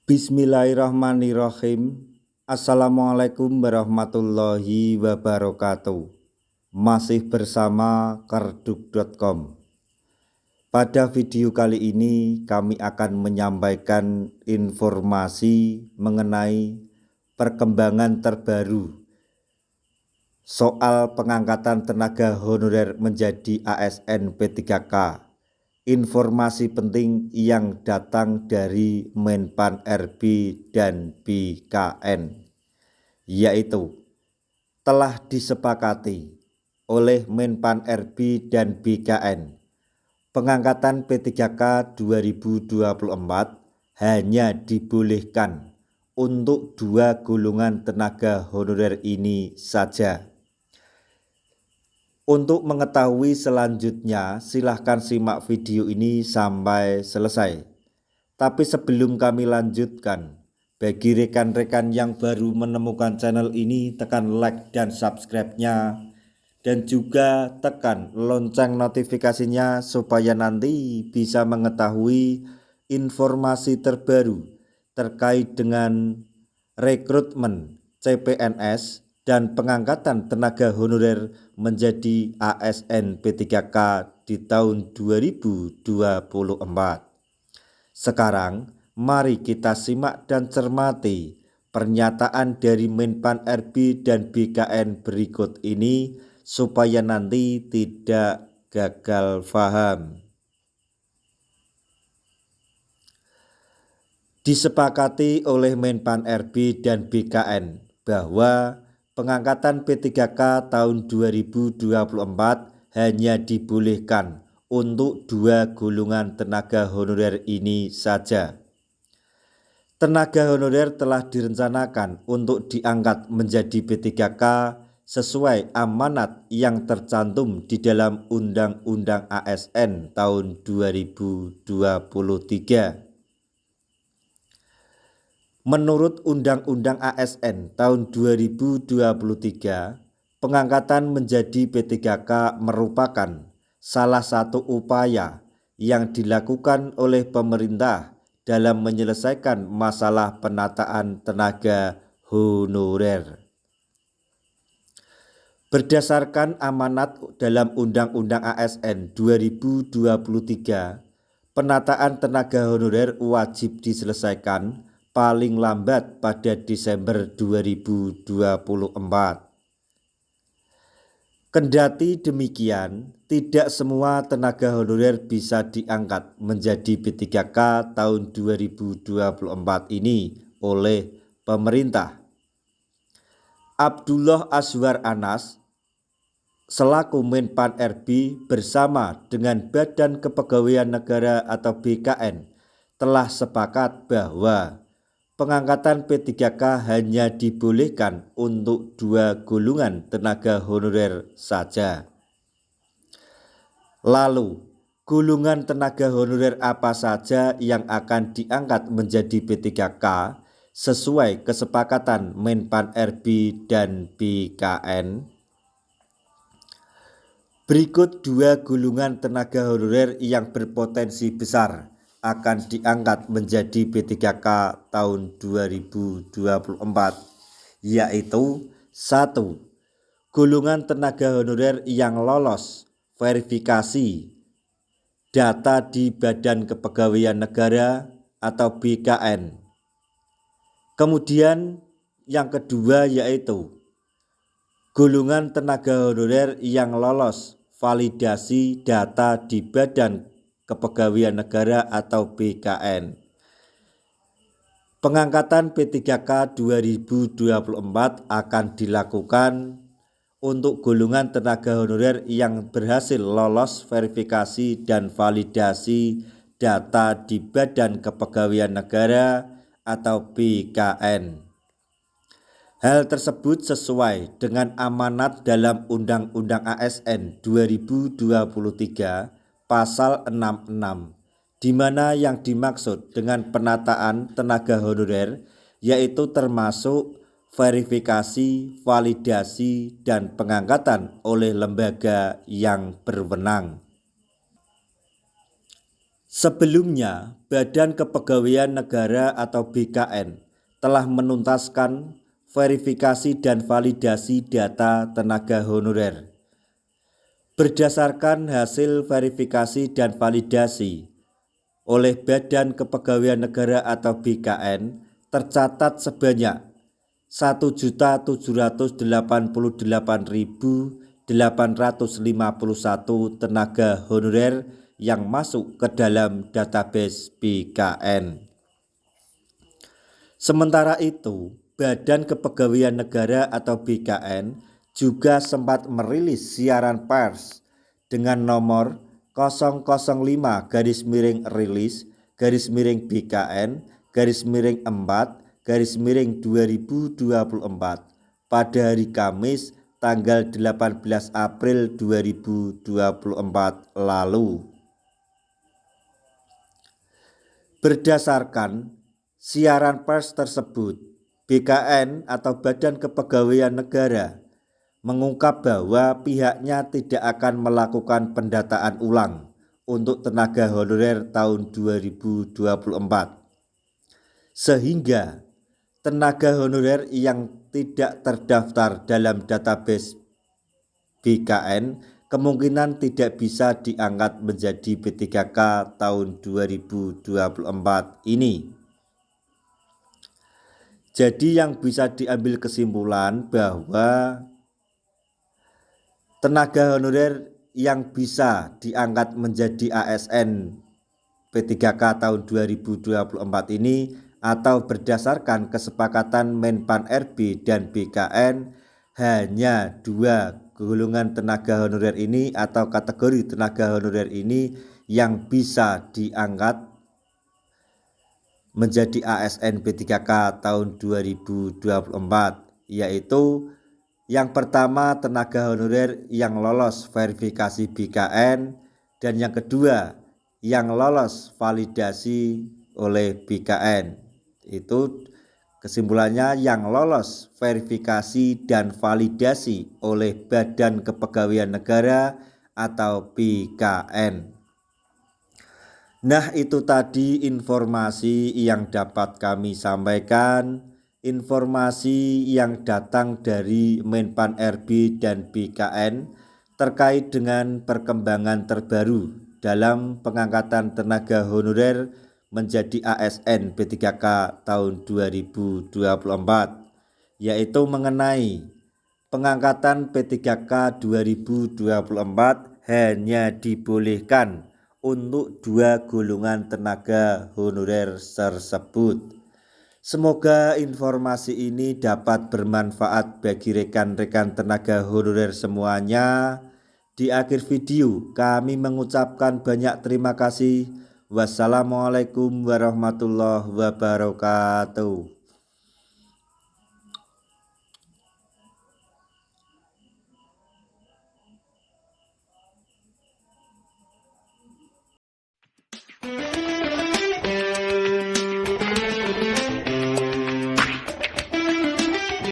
Bismillahirrahmanirrahim. Assalamualaikum warahmatullahi wabarakatuh. Masih bersama kerduk.com. Pada video kali ini kami akan menyampaikan informasi mengenai perkembangan terbaru soal pengangkatan tenaga honorer menjadi ASN P3K. Informasi penting yang datang dari Menpan RB dan BKN, yaitu telah disepakati oleh Menpan RB dan BKN pengangkatan P3K 2024 hanya dibolehkan untuk 2 golongan tenaga honorer ini saja. Untuk mengetahui selanjutnya, silahkan simak video ini sampai selesai. Tapi sebelum kami lanjutkan, bagi rekan-rekan yang baru menemukan channel ini, tekan like dan subscribe-nya, dan juga tekan lonceng notifikasinya supaya nanti bisa mengetahui informasi terbaru terkait dengan rekrutmen CPNS dan pengangkatan tenaga honorer menjadi ASN P3K di tahun 2024. Sekarang mari kita simak dan cermati pernyataan dari Menpan RB dan BKN berikut ini supaya nanti tidak gagal paham. Disepakati oleh Menpan RB dan BKN bahwa pengangkatan P3K tahun 2024 hanya dibolehkan untuk 2 golongan tenaga honorer ini saja. Tenaga honorer telah direncanakan untuk diangkat menjadi P3K sesuai amanat yang tercantum di dalam Undang-Undang ASN tahun 2023. Menurut Undang-Undang ASN tahun 2023, pengangkatan menjadi P3K merupakan salah satu upaya yang dilakukan oleh pemerintah dalam menyelesaikan masalah penataan tenaga honorer. Berdasarkan amanat dalam Undang-Undang ASN 2023, penataan tenaga honorer wajib diselesaikan paling lambat pada Desember 2024. Kendati demikian, tidak semua tenaga honorer bisa diangkat menjadi P3K tahun 2024 ini oleh pemerintah. Abdullah Azwar Anas selaku Menpan RB bersama dengan Badan Kepegawaian Negara atau BKN telah sepakat bahwa pengangkatan P3K hanya dibolehkan untuk 2 golongan tenaga honorer saja. Lalu, golongan tenaga honorer apa saja yang akan diangkat menjadi P3K sesuai kesepakatan Menpan RB dan BKN? Berikut 2 golongan tenaga honorer yang berpotensi besar akan diangkat menjadi P3K tahun 2024, yaitu 1. Golongan tenaga honorer yang lolos verifikasi data di Badan Kepegawaian Negara atau BKN. Kemudian yang kedua yaitu golongan tenaga honorer yang lolos validasi data di Badan Kepegawaian Negara atau BKN. Pengangkatan P3K 2024 akan dilakukan untuk golongan tenaga honorer yang berhasil lolos verifikasi dan validasi data di Badan Kepegawaian Negara atau BKN. Hal tersebut sesuai dengan amanat dalam Undang-Undang ASN 2023 Pasal 66, di mana yang dimaksud dengan penataan tenaga honorer yaitu termasuk verifikasi, validasi, dan pengangkatan oleh lembaga yang berwenang. Sebelumnya, Badan Kepegawaian Negara atau BKN telah menuntaskan verifikasi dan validasi data tenaga honorer. Berdasarkan hasil verifikasi dan validasi oleh Badan Kepegawaian Negara atau BKN, tercatat sebanyak 1.788.851 tenaga honorer yang masuk ke dalam database BKN. Sementara itu, Badan Kepegawaian Negara atau BKN juga sempat merilis siaran pers dengan nomor 000-rilis-BKN-4-2024 pada hari Kamis tanggal 18 April 2024 lalu. Berdasarkan siaran pers tersebut, BKN atau Badan Kepegawaian Negara mengungkap bahwa pihaknya tidak akan melakukan pendataan ulang untuk tenaga honorer tahun 2024. Sehingga tenaga honorer yang tidak terdaftar dalam database BKN kemungkinan tidak bisa diangkat menjadi P3K tahun 2024 ini. Jadi yang bisa diambil kesimpulan bahwa tenaga honorer yang bisa diangkat menjadi ASN P3K tahun 2024 ini atau berdasarkan kesepakatan Menpan RB dan BKN hanya 2 golongan tenaga honorer ini atau kategori tenaga honorer ini yang bisa diangkat menjadi ASN P3K tahun 2024, yaitu yang pertama tenaga honorer yang lolos verifikasi BKN dan yang kedua yang lolos validasi oleh BKN. Itu kesimpulannya yang lolos verifikasi dan validasi oleh Badan Kepegawaian Negara atau BKN. Nah, itu tadi informasi yang dapat kami sampaikan, informasi yang datang dari Menpan RB dan BKN terkait dengan perkembangan terbaru dalam pengangkatan tenaga honorer menjadi ASN P3K tahun 2024, yaitu mengenai pengangkatan P3K 2024 hanya dibolehkan untuk 2 golongan tenaga honorer tersebut. Semoga informasi ini dapat bermanfaat bagi rekan-rekan tenaga honorer semuanya. Di akhir video kami mengucapkan banyak terima kasih. Wassalamualaikum warahmatullahi wabarakatuh.